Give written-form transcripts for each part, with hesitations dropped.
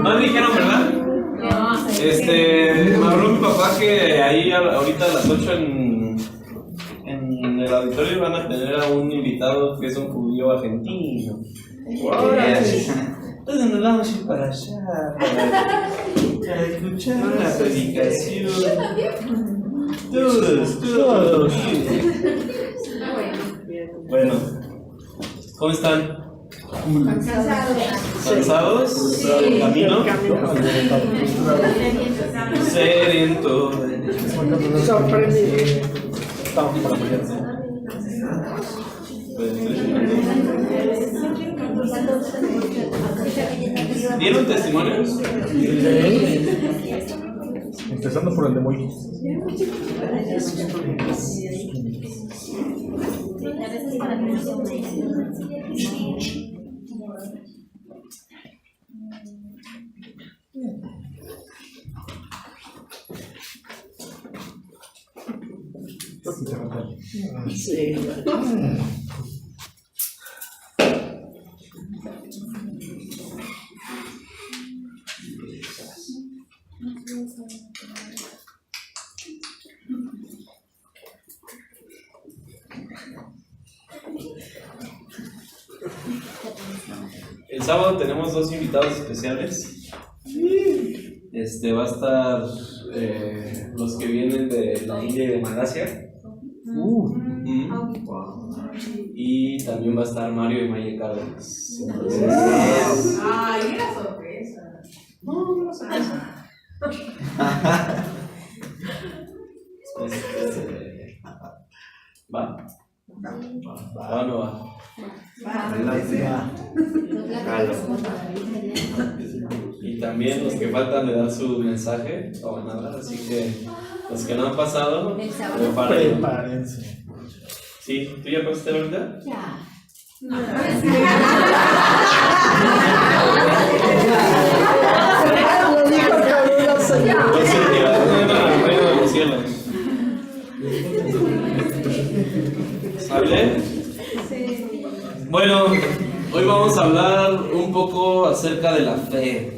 No me dijeron, ¿verdad? Me habló mi papá que ahí ahorita a las 8 en el auditorio van a tener a un invitado que es un judío argentino. Entonces nos vamos a ir para allá para escuchar la predicación. Todos. Bueno, ¿cómo están? ¿Cansados? Sí. ¿Camino? Sediento. Sorprendido. ¿Dieron testimonios? Empezando por el de Moy. Sí. El sábado tenemos dos invitados especiales. Va a estar los que vienen de la India y de Malasia. Y también va a estar Mario y Maya Cárdenas. Entonces, ¡ay, era sorpresa! No sorpresa. ¿Va? ¿Va o no va? La idea. Y también los que faltan de dar su mensaje lo van a dar, así que los que no han pasado, Prepárense. Sí, ¿tú ya pasaste ahorita? Ya. ¿Sale? Bueno, hoy vamos a hablar un poco acerca de la fe.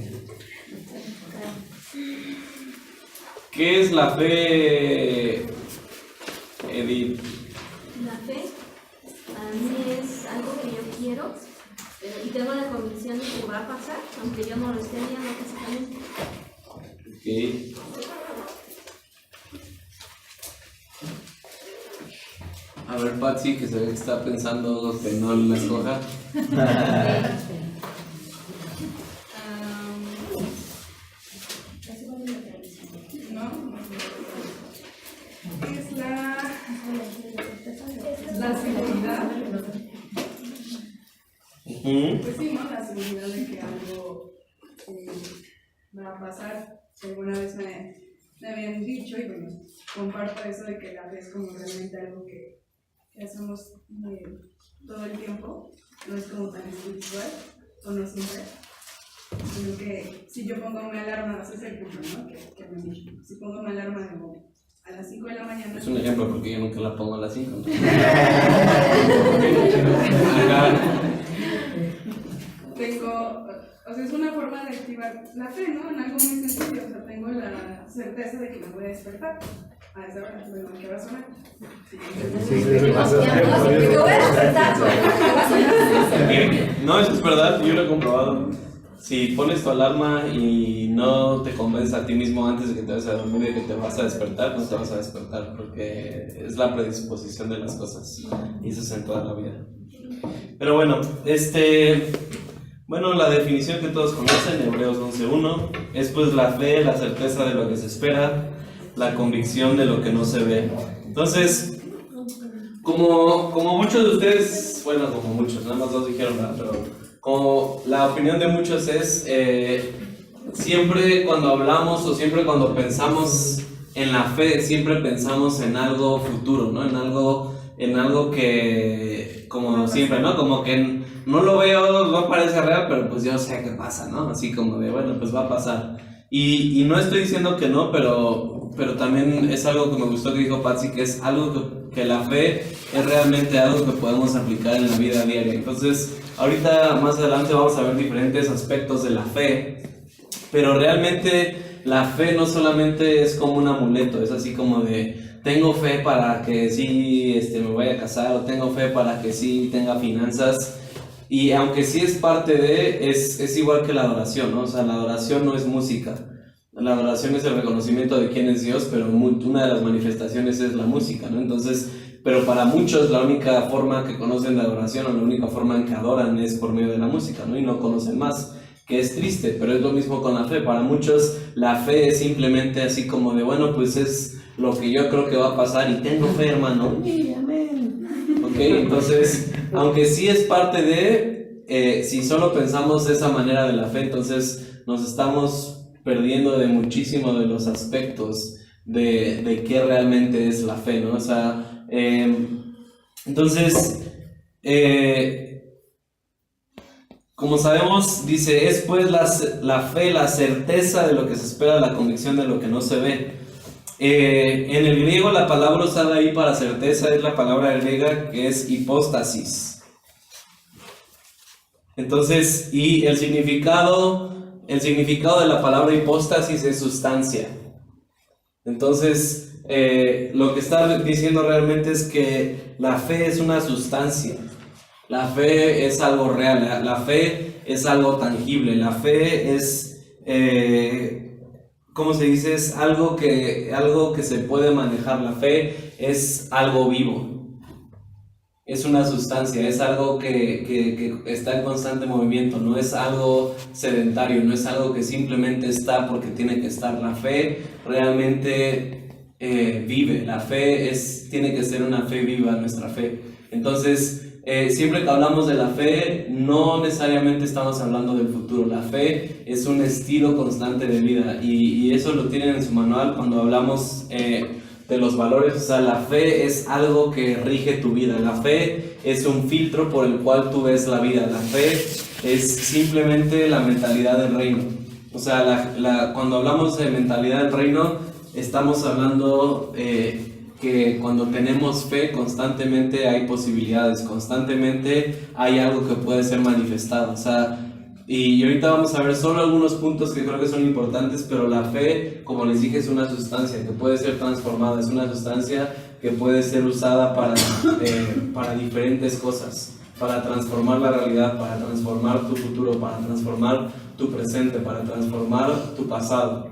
¿Qué es la fe, Edith? La fe para mí es algo que yo quiero y tengo la convicción de que va a pasar, aunque yo no lo esté viendo físicamente. Okay. A ver, Patsy, que se ve que está pensando que no la escoja. Es la seguridad. Pues sí, ¿no? La seguridad de que algo va a pasar. Alguna vez me habían dicho, y bueno, comparto eso de que la fe es como realmente algo que hacemos todo el tiempo. No es como tan espiritual, o no siempre. Sino que si yo pongo una alarma, ese es el punto, ¿no? Que me han dicho. Si pongo una alarma de nuevo a las 5 de la mañana. Es un ejemplo porque yo nunca la pongo a las 5. ¿No? Tengo, o sea, es una forma de activar la fe, ¿no? En algo muy sencillo, o sea, tengo la certeza de que me voy a despertar. A esa hora, bueno, ¿qué va a sonar? No, eso es verdad, yo lo he comprobado. Si pones tu alarma y no te convences a ti mismo antes de que te vayas a dormir de que te vas a despertar, no te vas a despertar porque es la predisposición de las cosas y eso es en toda la vida. Pero bueno, bueno, la definición que todos conocen, Hebreos 11:1, es pues la fe, la certeza de lo que se espera, la convicción de lo que no se ve. Entonces, como muchos de ustedes, bueno, como muchos, nada más dos dijeron nada, pero como la opinión de muchos es, siempre cuando hablamos o siempre cuando pensamos en la fe, siempre pensamos en algo futuro, ¿no? En algo que, como siempre, ¿no? Como que no lo veo, no parece real, pero pues yo sé que pasa, ¿no? Así como de, bueno, pues va a pasar. Y no estoy diciendo que no, pero también es algo que me gustó que dijo Patsy, que es algo que la fe es realmente algo que podemos aplicar en la vida diaria. Entonces, ahorita más adelante vamos a ver diferentes aspectos de la fe, pero realmente la fe no solamente es como un amuleto, es así como de tengo fe para que sí me vaya a casar, o tengo fe para que sí tenga finanzas. Y aunque sí es parte de, es igual que la adoración, ¿no? O sea, la adoración no es música. La adoración es el reconocimiento de quién es Dios, pero una de las manifestaciones es la música, ¿no? Entonces, pero para muchos la única forma que conocen de adoración, o la única forma en que adoran, es por medio de la música, ¿no? Y no conocen más, que es triste, pero es lo mismo con la fe. Para muchos la fe es simplemente así como de, bueno, pues es lo que yo creo que va a pasar y tengo fe, hermano. Amén. Ok, entonces, aunque sí es parte de, si solo pensamos de esa manera de la fe, entonces nos estamos perdiendo de muchísimo de los aspectos de qué realmente es la fe, ¿no? O sea, entonces, como sabemos, dice, es pues la fe, la certeza de lo que se espera, la convicción de lo que no se ve. En el griego la palabra usada ahí para certeza es la palabra griega que es hipóstasis. Entonces, y el significado de la palabra hipóstasis es sustancia. Entonces, lo que está diciendo realmente es que la fe es una sustancia. La fe es algo real, la fe es algo tangible, la fe es, ¿cómo se dice? Es algo que se puede manejar. La fe es algo vivo, es una sustancia, es algo que está en constante movimiento, no es algo sedentario, no es algo que simplemente está porque tiene que estar. La fe realmente vive, la fe tiene que ser una fe viva, nuestra fe. Entonces, siempre que hablamos de la fe, no necesariamente estamos hablando del futuro. La fe es un estilo constante de vida, y eso lo tienen en su manual cuando hablamos de los valores. O sea, la fe es algo que rige tu vida. La fe es un filtro por el cual tú ves la vida. La fe es simplemente la mentalidad del reino. O sea, cuando hablamos de mentalidad del reino, estamos hablando que cuando tenemos fe, constantemente hay posibilidades, constantemente hay algo que puede ser manifestado. O sea, y ahorita vamos a ver solo algunos puntos que creo que son importantes, pero la fe, como les dije, es una sustancia que puede ser transformada, es una sustancia que puede ser usada para diferentes cosas, para transformar la realidad, para transformar tu futuro, para transformar tu presente, para transformar tu pasado.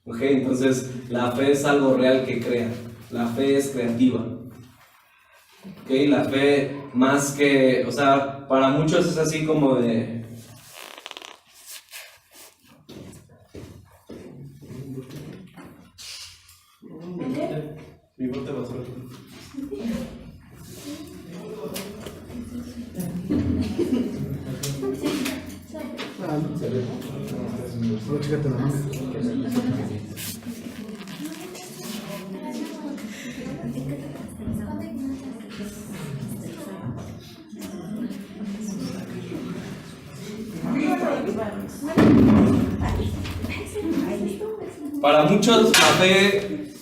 ¿Ok? Entonces, la fe es algo real que crea. La fe es creativa. ¿Ok? La fe, más que, o sea, para muchos es así como de... Mi bote basura. Solo chécate la mano. Para muchos la fe,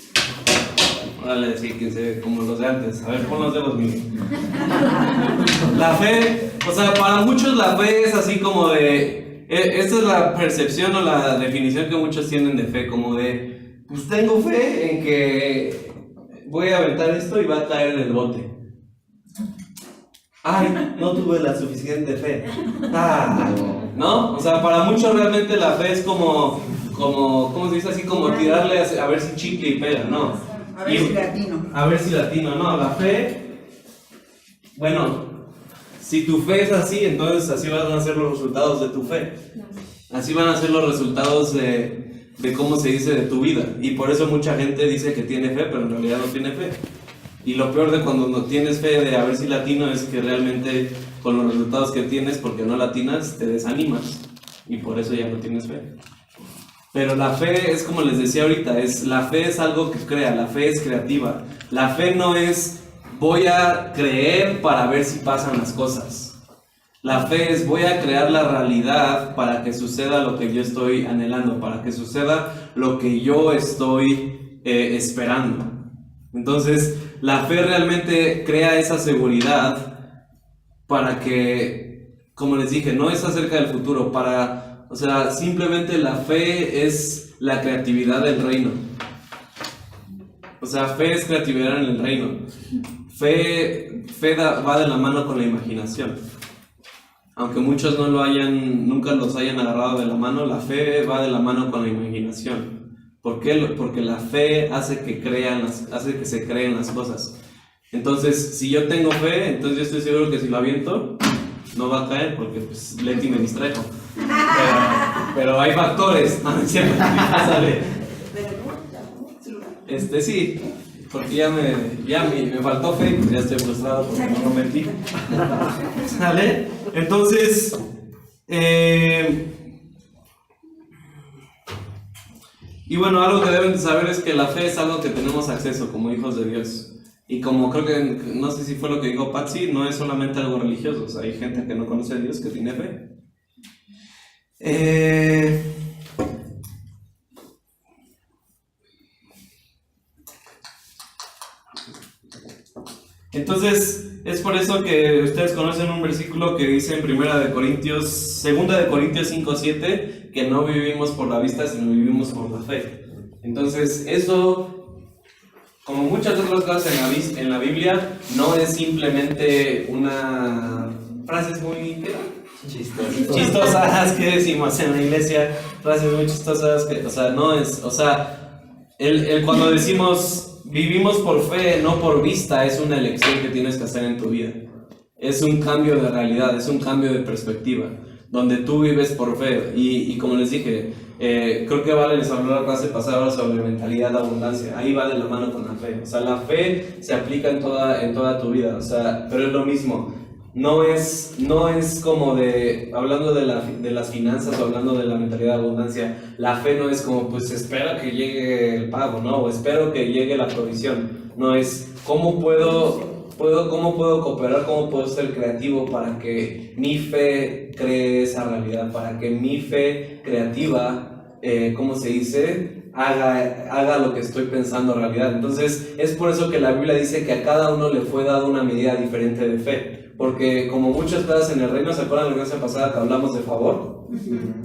órale, sí, que se ve como los de antes. A ver, pon los de los míos. La fe, o sea, para muchos la fe es así como de, esta es la percepción o la definición que muchos tienen de fe, como de, pues tengo fe en que voy a aventar esto y va a caer en el bote. Ay, no tuve la suficiente fe. ¿No? O sea, para muchos realmente la fe es como ¿cómo se dice? Así como tirarle a ver si chicle y pega, ¿no? A ver si latino. A ver si latino, no. La fe, bueno, si tu fe es así, entonces así van a ser los resultados de tu fe. Así van a ser los resultados de cómo se dice de tu vida. Y por eso mucha gente dice que tiene fe, pero en realidad no tiene fe. Y lo peor de cuando no tienes fe de a ver si latino es que realmente con los resultados que tienes, porque no latinas, te desanimas. Y por eso ya no tienes fe. Pero la fe es como les decía ahorita, la fe es algo que crea, la fe es creativa. La fe no es voy a creer para ver si pasan las cosas. La fe es voy a crear la realidad para que suceda lo que yo estoy anhelando, para que suceda lo que yo estoy esperando. Entonces, la fe realmente crea esa seguridad para que como les dije, no es acerca del futuro, o sea, simplemente la fe es la creatividad del reino. O sea, fe es creatividad en el reino. Fe va de la mano con la imaginación. Aunque muchos nunca los hayan agarrado de la mano, la fe va de la mano con la imaginación. ¿Por qué? Porque la fe hace que se creen las cosas. Entonces, si yo tengo fe, entonces yo estoy seguro que si lo aviento, no va a caer porque pues Leti me distrajo. Pero hay factores, ¿no? Siempre sale. Sí, porque ya me faltó fe, pues ya estoy frustrado porque no lo metí. ¿Sale? Entonces, y bueno, algo que deben de saber es que la fe es algo que tenemos acceso como hijos de Dios. Y como creo que, no sé si fue lo que dijo Patsy, no es solamente algo religioso, o sea, hay gente que no conoce a Dios que tiene fe. Entonces, es por eso que ustedes conocen un versículo que dice en 2 de Corintios 5:7, que no vivimos por la vista, sino vivimos por la fe. Entonces, eso, como muchas otras cosas en la Biblia, no es simplemente una frases muy chistosas que decimos en la iglesia, frases muy chistosas que, o sea, no es, o sea, cuando decimos vivimos por fe, no por vista, es una elección que tienes que hacer en tu vida. Es un cambio de realidad, es un cambio de perspectiva, donde tú vives por fe. Y como les dije, creo que Vale les habló la clase pasada sobre mentalidad de abundancia. Ahí va de la mano con la fe. O sea, la fe se aplica en toda tu vida. O sea, pero es lo mismo. No es como hablando de las finanzas o hablando de la mentalidad de abundancia, la fe no es como, pues espera que llegue el pago, ¿no? O espero que llegue la provisión. No es, ¿cómo puedo cooperar, cómo puedo ser creativo para que mi fe cree esa realidad, para que mi fe creativa, ¿cómo se dice? Haga lo que estoy pensando realidad. Entonces, es por eso que la Biblia dice que a cada uno le fue dado una medida diferente de fe. Porque como muchas cosas en el reino, ¿se acuerdan la clase pasada que hablamos de favor?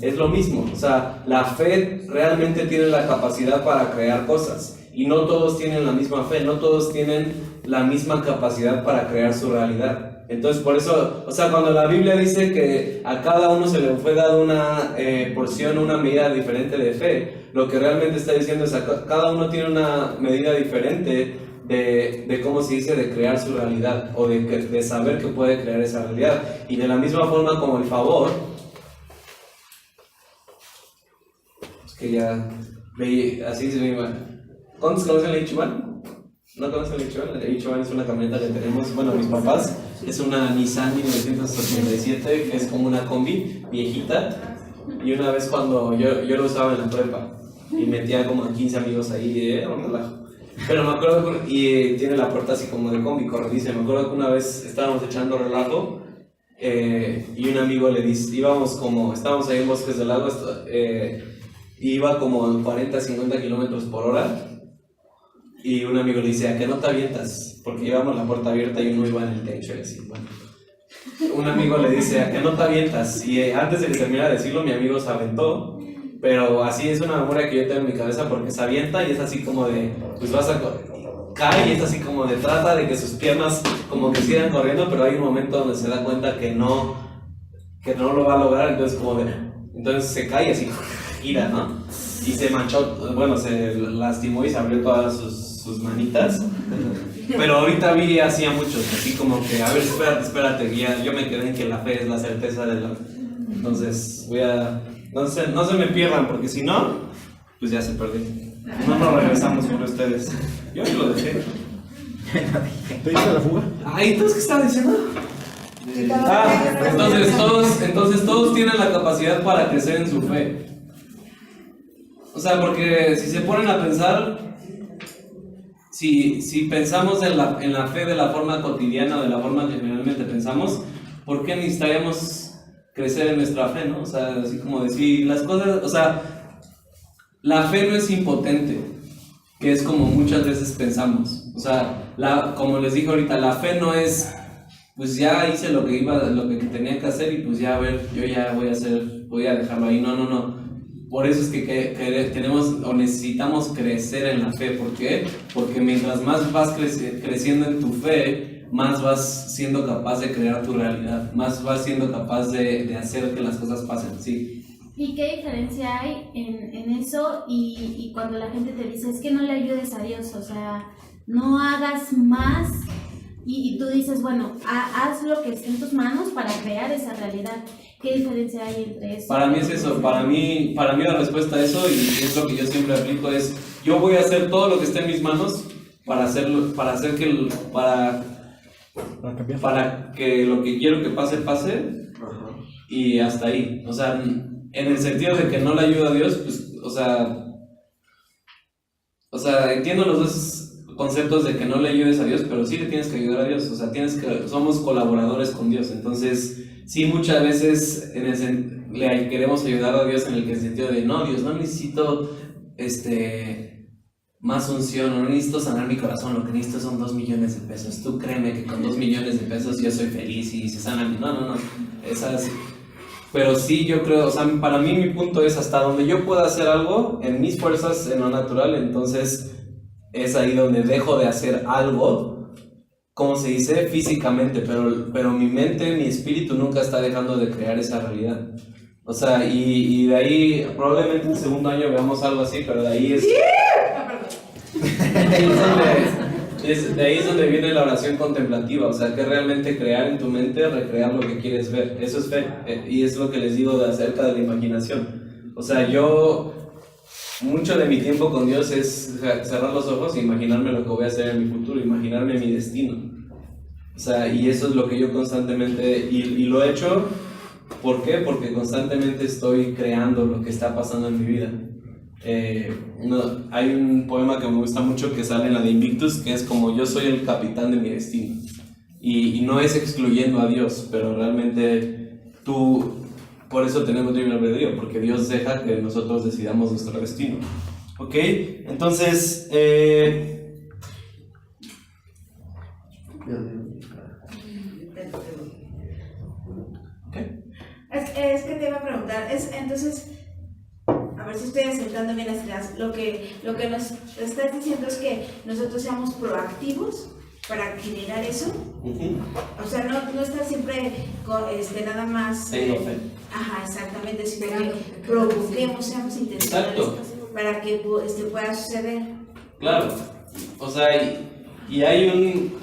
Es lo mismo, o sea, la fe realmente tiene la capacidad para crear cosas. Y no todos tienen la misma fe, no todos tienen la misma capacidad para crear su realidad. Entonces, por eso, o sea, cuando la Biblia dice que a cada uno se le fue dado una porción, una medida diferente de fe, lo que realmente está diciendo es que cada uno tiene una medida diferente de cómo se dice, de crear su realidad, o de saber que puede crear esa realidad. Y de la misma forma como el favor, es que ya así se ve. ¿Cuántos conocen el Ichiban? ¿No conocen el Ichiban? El Ichiban es una camioneta que tenemos, bueno, mis papás, es una Nissan 1987, que es como una combi viejita. Y una vez cuando yo lo usaba en la prepa y metía como a 15 amigos ahí, un relajo. Pero me acuerdo, y tiene la puerta así como de combi, corrediza. Me acuerdo que una vez estábamos echando relajo y un amigo le dice, estábamos ahí en Bosques del Lago, iba como 40, 50 kilómetros por hora. Y un amigo le dice, ¿a qué no te avientas? Porque llevamos la puerta abierta y uno iba en el techo y así, bueno. Un amigo le dice, ¿a qué no te avientas? Y antes de que terminara de decirlo, mi amigo se aventó. Pero así es una memoria que yo tengo en mi cabeza porque se avienta y es así como de, pues cae y es así como de, trata de que sus piernas como que sigan corriendo, pero hay un momento donde se da cuenta que no lo va a lograr, entonces se cae y así gira, ¿no? Y se manchó, bueno, se lastimó y se abrió todas sus manitas. Pero ahorita vi así a muchos, así como que, a ver, espérate, yo me quedé en que la fe es la certeza de la... Entonces no se me pierdan, porque si no, pues ya se perdió. No nos regresamos por ustedes. Yo ni lo dejé. ¿Te diste la fuga? Ay, ¿entonces qué estaba diciendo? Entonces todos tienen la capacidad para crecer en su fe. O sea, porque si se ponen a pensar, si pensamos en la fe de la forma cotidiana, de la forma que generalmente pensamos, ¿por qué necesitaríamos crecer en nuestra fe, no? O sea, así como decir las cosas, o sea, la fe no es impotente, que es como muchas veces pensamos. O sea, como les dije ahorita, la fe no es pues ya hice lo que tenía que hacer y pues ya, a ver, yo ya voy a dejarlo ahí. No. Por eso es que tenemos o necesitamos crecer en la fe. ¿Por qué? Porque mientras más vas creciendo en tu fe, más vas siendo capaz de crear tu realidad, más vas siendo capaz de hacer que las cosas pasen, sí. ¿Y qué diferencia hay en eso y cuando la gente te dice, es que no le ayudes a Dios, o sea, no hagas más y tú dices, bueno, haz lo que esté en tus manos para crear esa realidad? ¿Qué diferencia hay entre eso? Para mí es eso, para mí la respuesta a eso, y es lo que yo siempre aplico, es yo voy a hacer todo lo que esté en mis manos para que lo que quiero que pase, y hasta ahí. O sea, en el sentido de que no le ayuda a Dios, pues, o sea, entiendo los dos conceptos de que no le ayudes a Dios, pero sí le tienes que ayudar a Dios. O sea, somos colaboradores con Dios. Entonces, sí, muchas veces le queremos ayudar a Dios en el sentido de, no, Dios, no necesito más unción, no necesito sanar mi corazón, lo que necesito son 2 millones de pesos. Tú créeme que con 2 millones de pesos yo soy feliz y se sana mi... No. Esas... Pero sí, yo creo, o sea, para mí mi punto es hasta donde yo pueda hacer algo en mis fuerzas, en lo natural, entonces es ahí donde dejo de hacer algo, como se dice, físicamente, pero mi mente, mi espíritu nunca está dejando de crear esa realidad. O sea, y de ahí, probablemente en segundo año veamos algo así, pero de ahí es... De ahí es donde viene la oración contemplativa, o sea, que realmente crear en tu mente, recrear lo que quieres ver. Eso es fe, y es lo que les digo acerca de la imaginación. O sea, mucho de mi tiempo con Dios es cerrar los ojos e imaginarme lo que voy a hacer en mi futuro, imaginarme mi destino. O sea, y eso es lo que yo constantemente, y lo he hecho, ¿por qué? Porque constantemente estoy creando lo que está pasando en mi vida. Hay un poema que me gusta mucho que sale en la de Invictus, que es como yo soy el capitán de mi destino, y no es excluyendo a Dios, pero realmente por eso tenemos libre albedrío, porque Dios deja que nosotros decidamos nuestro destino. ¿Ok? Entonces Es que te iba a preguntar, entonces, a ver si estoy aceptando bien las ideas. Lo que nos estás diciendo es que nosotros seamos proactivos para generar eso. O sea, no estar siempre nada más... Tengo fe. Ajá, exactamente, sino que provoquemos, seamos intencionales. Exacto. Para que pueda suceder. Claro, o sea, y hay un,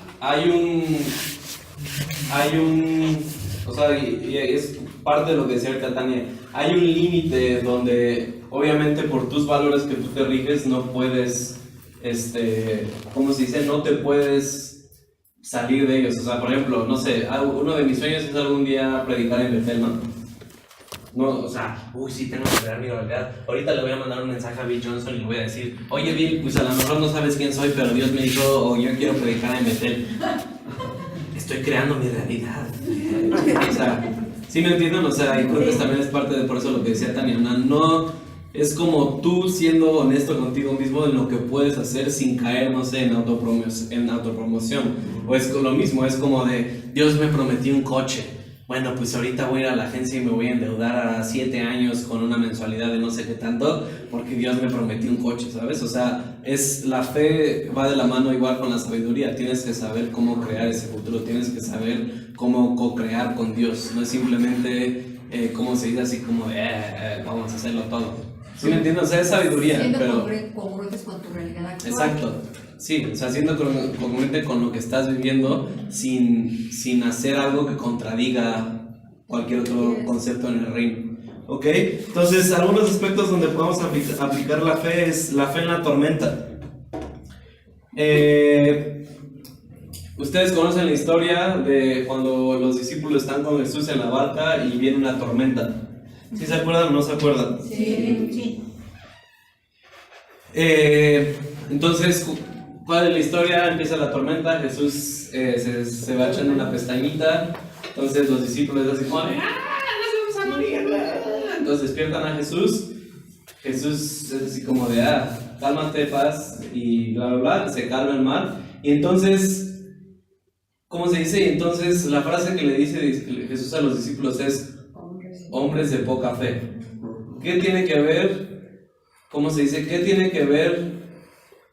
o sea, y es parte de lo que decía ahorita Tania, hay un límite donde obviamente por tus valores que tú te riges no puedes, ¿cómo se dice? No te puedes salir de ellos. O sea, por ejemplo, no sé, uno de mis sueños es algún día predicar en Betel, ¿no? No, o sea, sí tengo que crear mi realidad. Ahorita le voy a mandar un mensaje a Bill Johnson y le voy a decir, oye Bill, pues a lo mejor no sabes quién soy, pero Dios me dijo, o yo quiero predicar en Betel. Estoy creando mi realidad. O sea, ¿sí me entienden? O sea, y creo que también es parte de por eso lo que decía Tania, no es como tú siendo honesto contigo mismo en lo que puedes hacer sin caer, no sé, en autopromoción. O es lo mismo, es como de, Dios me prometió un coche. Bueno, pues ahorita voy a ir a la agencia y me voy a endeudar a 7 años con una mensualidad de no sé qué tanto, porque Dios me prometió un coche, ¿sabes? O sea, la fe va de la mano igual con la sabiduría. Tienes que saber cómo crear ese futuro, tienes que saber cómo co-crear con Dios. No es simplemente, como se dice así, como de, vamos a hacerlo todo. ¿Sí me entiendes? O sea, es sabiduría, siendo pero... congruentes con tu realidad actual. Exacto. Sí, o sea, siendo congruente con lo que estás viviendo sin hacer algo que contradiga cualquier otro concepto en el reino. ¿Ok? Entonces, algunos aspectos donde podemos aplicar la fe es la fe en la tormenta. Ustedes conocen la historia de cuando los discípulos están con Jesús en la barca y viene una tormenta. ¿Sí se acuerdan o no se acuerdan? Sí. Entonces, ¿cuál es la historia? Empieza la tormenta, Jesús se va echando una pestañita, entonces los discípulos así como de, ¡nos vamos a morir! Entonces despiertan a Jesús es así como de, cálmate, paz, y bla bla bla, se calma el mar, y entonces ¿cómo se dice? Y entonces la frase que le dice Jesús a los discípulos es hombres de poca fe. ¿Qué tiene que ver? ¿Cómo se dice? ¿Qué tiene que ver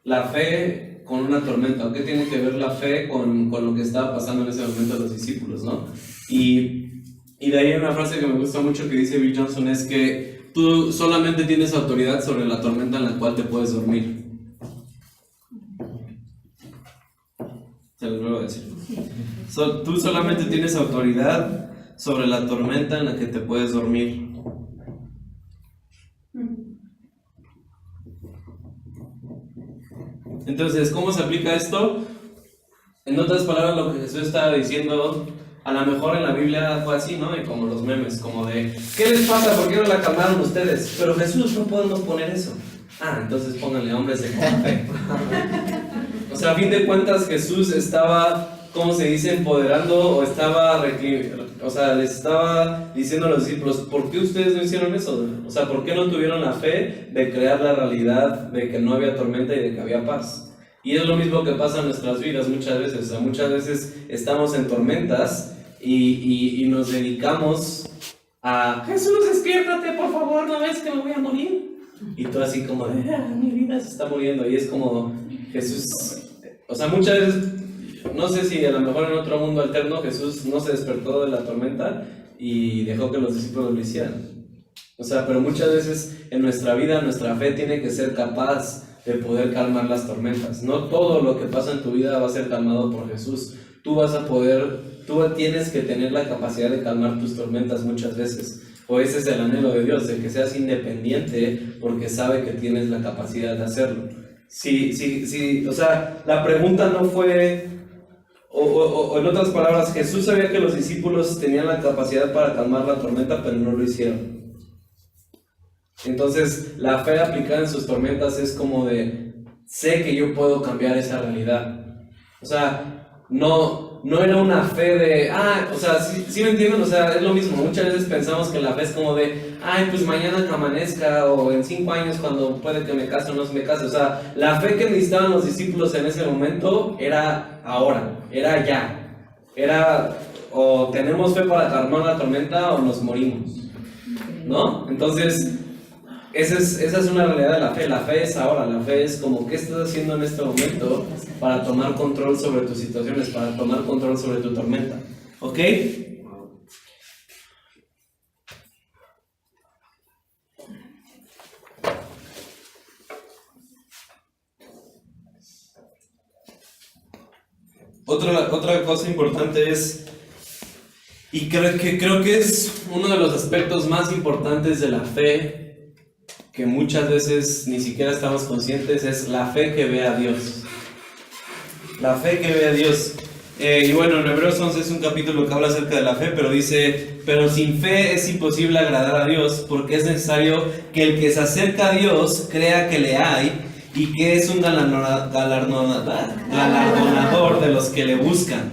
la fe con una tormenta? ¿O qué tiene que ver la fe con lo que estaba pasando en ese momento a los discípulos, ¿no? Y de ahí hay una frase que me gusta mucho que dice Bill Johnson, es que tú solamente tienes autoridad sobre la tormenta en la cual te puedes dormir. Se los vuelvo a decir. Tú solamente tienes autoridad sobre la tormenta en la que te puedes dormir. Entonces, ¿cómo se aplica esto? En otras palabras, lo que Jesús estaba diciendo, a lo mejor en la Biblia fue así, ¿no? Y como los memes, como de, ¿qué les pasa? ¿Por qué no la calmaron ustedes? Pero Jesús, no podemos poner eso. Ah, entonces pónganle hombres de poca fe. O sea, a fin de cuentas, Jesús estaba, ¿cómo se dice? Empoderando, o estaba, les estaba diciendo a los discípulos, ¿por qué ustedes no hicieron eso? O sea, ¿por qué no tuvieron la fe de crear la realidad de que no había tormenta y de que había paz? Y es lo mismo que pasa en nuestras vidas muchas veces. O sea, muchas veces estamos en tormentas y nos dedicamos a Jesús, despiértate, por favor, ¿no ves que me voy a morir? Y tú así como de, mi vida se está muriendo. Y es como Jesús, o sea, muchas veces, no sé si a lo mejor en otro mundo alterno Jesús no se despertó de la tormenta y dejó que los discípulos lo hicieran. O sea, pero muchas veces en nuestra vida, nuestra fe tiene que ser capaz de poder calmar las tormentas. No todo lo que pasa en tu vida va a ser calmado por Jesús. Tú tienes que tener la capacidad de calmar tus tormentas muchas veces. O ese es el anhelo de Dios, de que seas independiente porque sabe que tienes la capacidad de hacerlo. O sea, la pregunta no fue, o en otras palabras, Jesús sabía que los discípulos tenían la capacidad para calmar la tormenta, pero no lo hicieron. Entonces, la fe aplicada en sus tormentas es como de, sé que yo puedo cambiar esa realidad. O sea, no era una fe de, o sea, ¿sí me entienden? O sea, es lo mismo. Muchas veces pensamos que la fe es como de, pues mañana que amanezca, o en 5 años cuando puede que me case o no se me case. O sea, la fe que necesitaban los discípulos en ese momento era ahora, era ya. Era, o tenemos fe para calmar la tormenta o nos morimos, ¿no? Entonces, esa es una realidad de la fe. La fe es ahora, la fe es como, ¿qué estás haciendo en este momento para tomar control sobre tus situaciones, para tomar control sobre tu tormenta? ¿Ok? Otra cosa importante es, y creo que es uno de los aspectos más importantes de la fe, que muchas veces ni siquiera estamos conscientes, es la fe que ve a Dios. La fe que ve a Dios. Y bueno, en Hebreos 11 es un capítulo que habla acerca de la fe, pero dice, pero sin fe es imposible agradar a Dios, porque es necesario que el que se acerca a Dios crea que le hay y que es un galardonador de los que le buscan.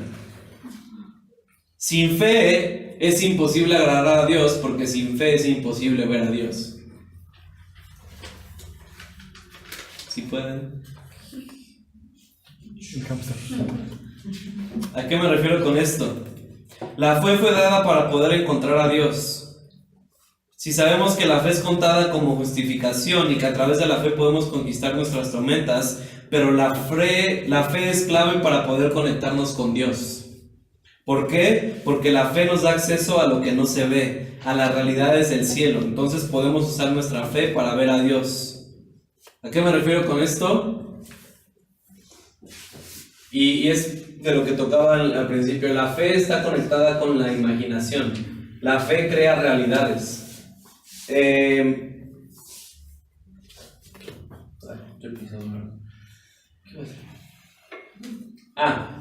Sin fe es imposible agradar a Dios, porque sin fe es imposible ver a Dios. ¿Sí pueden? ¿A qué me refiero con esto? La fe fue dada para poder encontrar a Dios. Si sabemos que la fe es contada como justificación y que a través de la fe podemos conquistar nuestras tormentas, pero la fe es clave para poder conectarnos con Dios. ¿Por qué? Porque la fe nos da acceso a lo que no se ve, a las realidades del cielo. Entonces podemos usar nuestra fe para ver a Dios. ¿A qué me refiero con esto? Y es de lo que tocaba al principio. La fe está conectada con la imaginación. La fe crea realidades.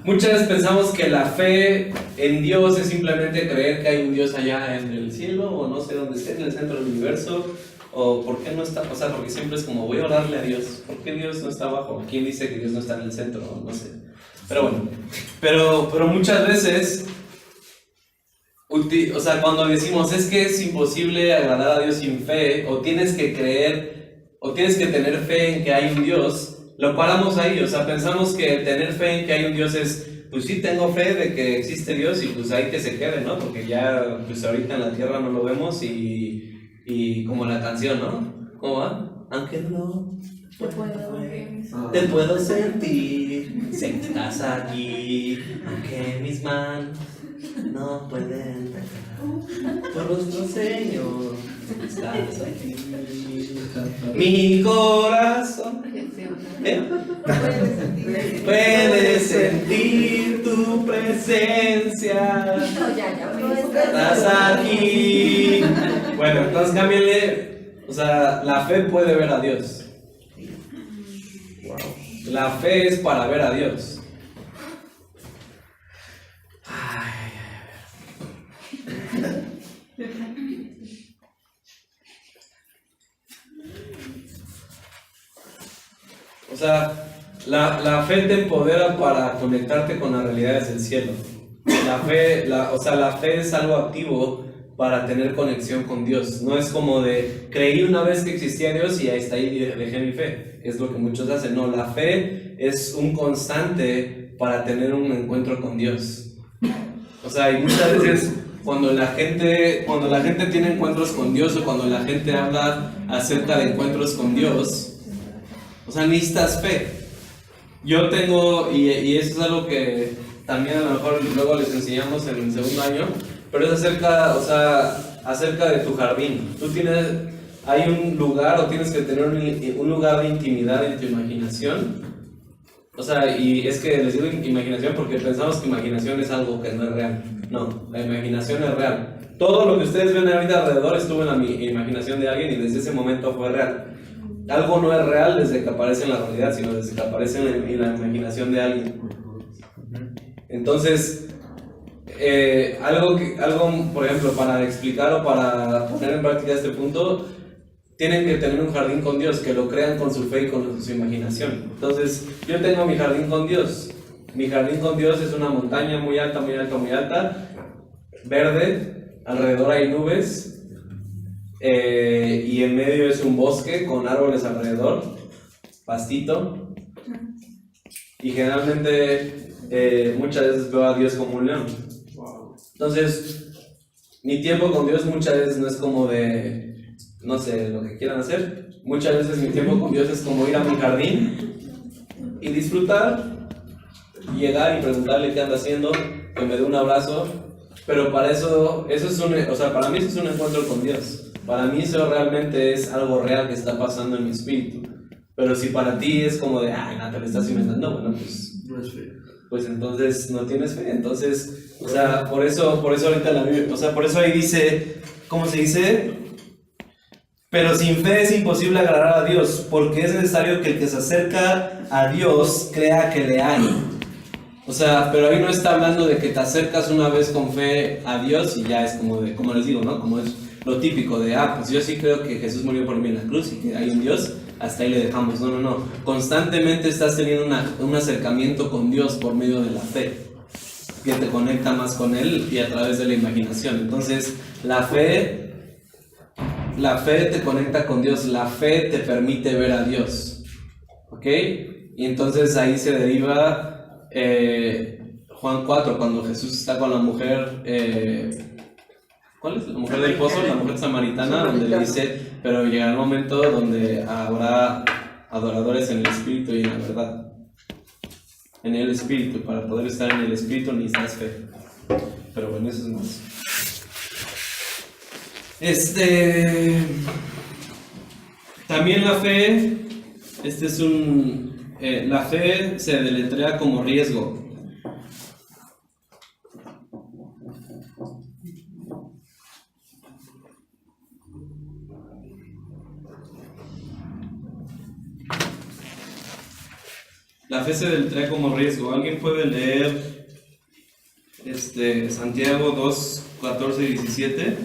Muchas veces pensamos que la fe en Dios es simplemente creer que hay un Dios allá en el cielo, o no sé dónde esté, en el centro del universo. O ¿por qué no está? O sea, porque siempre es como, voy a orarle a Dios. ¿Por qué Dios no está abajo? ¿Quién dice que Dios no está en el centro? No sé. Pero bueno. Pero muchas veces, o sea, cuando decimos, es que es imposible agradar a Dios sin fe, o tienes que creer, o tienes que tener fe en que hay un Dios, lo paramos ahí. O sea, pensamos que tener fe en que hay un Dios es, pues sí tengo fe de que existe Dios y pues hay que se quede, ¿no? Porque ya pues ahorita en la tierra no lo vemos y como la canción, ¿no? ¿Cómo va? Aunque no te puedo sentir si estás aquí, aunque mis manos no pueden por nuestro Señor estás aquí. Mi corazón puede sentir tu presencia. Estás aquí. Bueno, entonces cámbiale. O sea, la fe puede ver a Dios. La fe es para ver a Dios. O sea, la fe te empodera para conectarte con las realidades del cielo. La fe es algo activo para tener conexión con Dios. No es como de, creí una vez que existía Dios y ahí está, ahí dejé mi fe. Es lo que muchos hacen. No, la fe es un constante para tener un encuentro con Dios. O sea, y muchas veces cuando la gente tiene encuentros con Dios o cuando la gente habla acerca de encuentros con Dios, o sea, necesitas fe. Yo tengo, y eso es algo que también a lo mejor luego les enseñamos en el segundo año, pero es acerca de tu jardín. Hay un lugar o tienes que tener un lugar de intimidad en tu imaginación. O sea, y es que les digo imaginación porque pensamos que imaginación es algo que no es real. No, la imaginación es real. Todo lo que ustedes ven ahorita alrededor estuvo en la imaginación de alguien y desde ese momento fue real. Algo no es real desde que aparece en la realidad, sino desde que aparece en la imaginación de alguien. Entonces, algo, por ejemplo, para explicar o para poner en práctica este punto, tienen que tener un jardín con Dios, que lo crean con su fe y con su imaginación. Entonces, yo tengo mi jardín con Dios. Mi jardín con Dios es una montaña muy alta, muy alta, muy alta, verde, alrededor hay nubes, y en medio es un bosque con árboles alrededor, pastito, y generalmente muchas veces veo a Dios como un león. Entonces, mi tiempo con Dios muchas veces no es como de, no sé, lo que quieran hacer. Muchas veces mi tiempo con Dios es como ir a mi jardín y disfrutar, y llegar y preguntarle qué anda haciendo, que me dé un abrazo. Pero para eso es para mí eso es un encuentro con Dios. Para mí eso realmente es algo real que está pasando en mi espíritu. Pero si para ti es como de, ay, no, te lo estás inventando, bueno, pues No es fe. pues entonces no tienes fe. Entonces, o sea, por eso ahorita la Biblia, o sea, por eso ahí dice, ¿cómo se dice? Pero sin fe es imposible agradar a Dios, porque es necesario que el que se acerca a Dios crea que le hay. O sea, pero ahí no está hablando de que te acercas una vez con fe a Dios y ya es como de, como les digo, ¿no? Como es lo típico de, pues yo sí creo que Jesús murió por mí en la cruz y que hay un Dios, hasta ahí le dejamos. No. Constantemente estás teniendo un acercamiento con Dios por medio de la fe, que te conecta más con Él y a través de la imaginación. Entonces, la fe te conecta con Dios, la fe te permite ver a Dios, ¿ok? Y entonces ahí se deriva Juan 4, cuando Jesús está con la mujer, ¿cuál es? La mujer del pozo, la mujer samaritana, donde le dice, pero llegará el momento donde habrá adoradores en el espíritu y en la verdad. En el espíritu, para poder estar en el espíritu necesitas fe. Pero bueno, eso es más. También la fe, la fe se deletrea como riesgo. La fe se deletrea como riesgo. ¿Alguien puede leer Santiago 2, 14 y 17?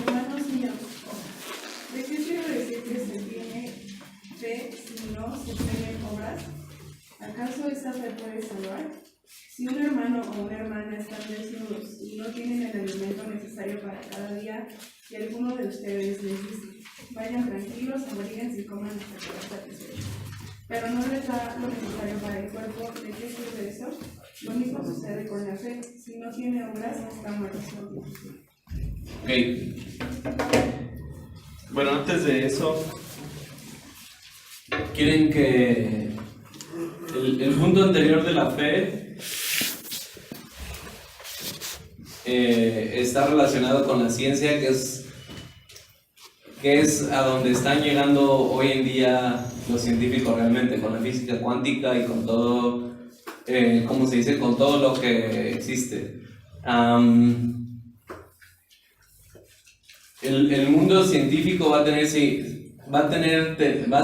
Hermanos míos, de que si un hermano o una hermana están desnudos y no tienen el alimento necesario para cada día, y alguno de ustedes les dice, vayan tranquilos, abríguense y coman hasta quedar satisfechos, pero no les da lo necesario para el cuerpo, ¿de qué sirve eso? Lo mismo sucede con la fe. Si no tiene obras, está muerto. Ok. Bueno, antes de eso, quieren que el punto anterior de la fe está relacionado con la ciencia, que es a donde están llegando hoy en día los científicos realmente, con la física cuántica y con todo, ¿cómo se dice? Con todo lo que existe. El mundo científico va a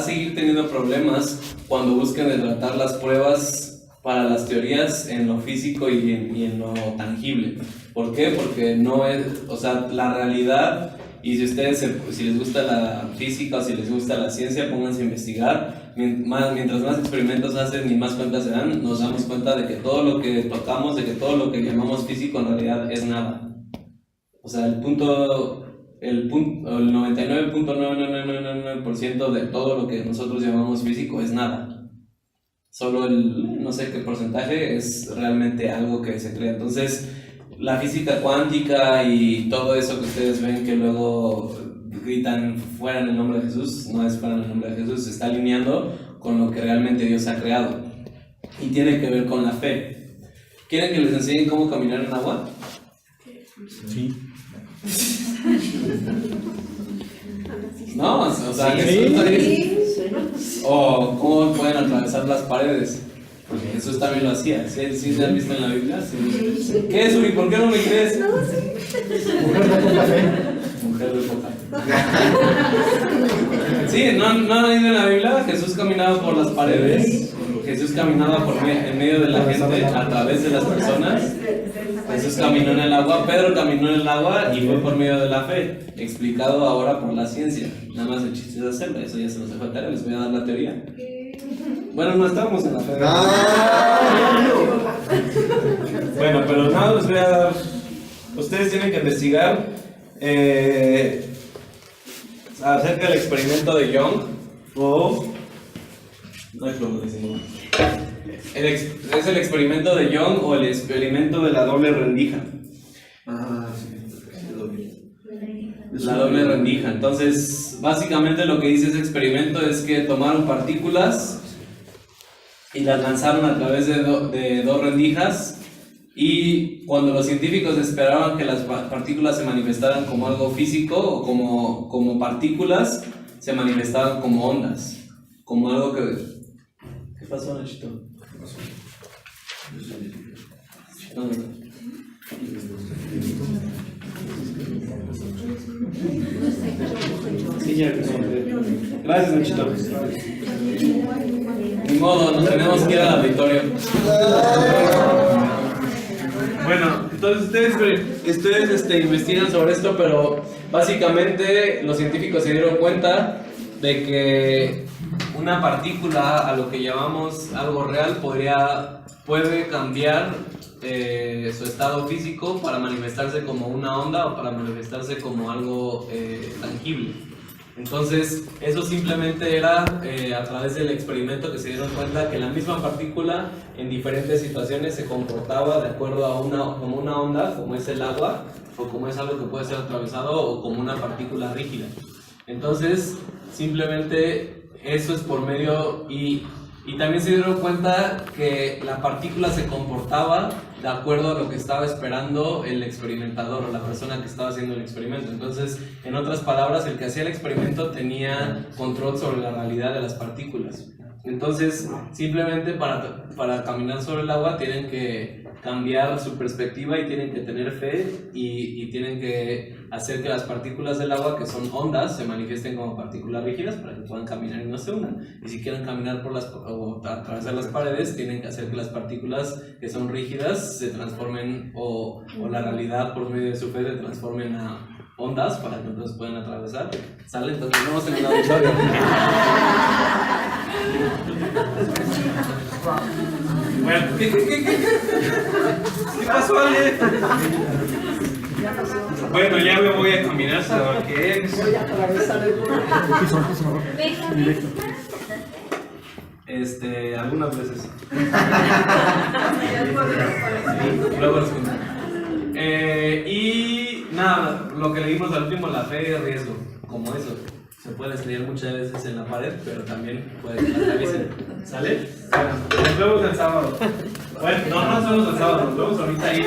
seguir teniendo problemas cuando busquen de tratar las pruebas para las teorías en lo físico y en lo tangible. ¿Por qué? Porque no es, o sea, la realidad, y si ustedes, si les gusta la física o si les gusta la ciencia, pónganse a investigar. Mientras más experimentos hacen y más cuentas se dan, nos damos cuenta de que todo lo que tocamos, de que todo lo que llamamos físico en realidad es nada. O sea, el 99.999% de todo lo que nosotros llamamos físico es nada. Solo no sé qué porcentaje es realmente algo que se crea. Entonces, la física cuántica y todo eso que ustedes ven que luego gritan fuera en el nombre de Jesús, no es fuera en el nombre de Jesús, se está alineando con lo que realmente Dios ha creado. Y tiene que ver con la fe. ¿Quieren que les enseñe cómo caminar en agua? Sí. No, o sea, Jesús o cómo pueden atravesar las paredes, porque Jesús también lo hacía. ¿Sí se han visto en la Biblia? Sí. ¿Qué es, Uri? ¿Por qué no me crees? Mujer de poca fe. Mujer de poca fe. Sí, ¿no han leído en la Biblia? Jesús caminaba por las paredes. Jesús caminaba en medio de la gente, a través de las personas. Jesús caminó en el agua, Pedro caminó en el agua y fue por medio de la fe, explicado ahora por la ciencia. Nada más el chiste es hacerlo, eso ya se nos dejó tarea, les voy a dar la teoría. Bueno, no estamos en la fe. Bueno, pero nada, les voy a dar. Ustedes tienen que investigar acerca del experimento de Young o. No hay problema, es el experimento de Young o el experimento de la doble rendija. La doble rendija. Entonces, básicamente lo que dice ese experimento es que tomaron partículas y las lanzaron a través de dos rendijas, y cuando los científicos esperaban que las partículas se manifestaran como algo físico o como partículas, se manifestaban como ondas, como algo que... ¿Qué pasó, Nachito? No. Sí, ya. Gracias, Nachito. Ni modo, nos tenemos que ir al auditorio. Bueno, entonces ustedes investigan sobre esto, pero básicamente los científicos se dieron cuenta de que una partícula, a lo que llamamos algo real, puede cambiar su estado físico para manifestarse como una onda o para manifestarse como algo tangible. Entonces, eso simplemente era a través del experimento que se dieron cuenta que la misma partícula en diferentes situaciones se comportaba de acuerdo a como una onda, como es el agua, o como es algo que puede ser atravesado, o como una partícula rígida. Entonces, simplemente eso es por medio, y también se dieron cuenta que la partícula se comportaba de acuerdo a lo que estaba esperando el experimentador o la persona que estaba haciendo el experimento. Entonces, en otras palabras, el que hacía el experimento tenía control sobre la realidad de las partículas. Entonces, simplemente para caminar sobre el agua tienen que cambiar su perspectiva y tienen que tener fe y tienen que hacer que las partículas del agua, que son ondas, se manifiesten como partículas rígidas para que puedan caminar y no se unan. Y si quieren caminar o atravesar las paredes, tienen que hacer que las partículas que son rígidas se transformen o la realidad por medio de su fe se transformen a ondas para que entonces puedan atravesar. ¿Sale? Entonces nos vemos en el auditorio. Bueno, ¿qué pasó, Ale? Bueno, ya me voy a caminar hasta qué es. Piso, mejor. Directo. Algunas veces. Luego les cuento. Y nada, lo que leímos al último, la fe y riesgo, como eso. Se puede estrellar muchas veces en la pared, pero también puede que la atraviesen. ¿Sale? Bueno, nos vemos el sábado. Bueno, no nos vemos el sábado, nos vemos ahorita ahí.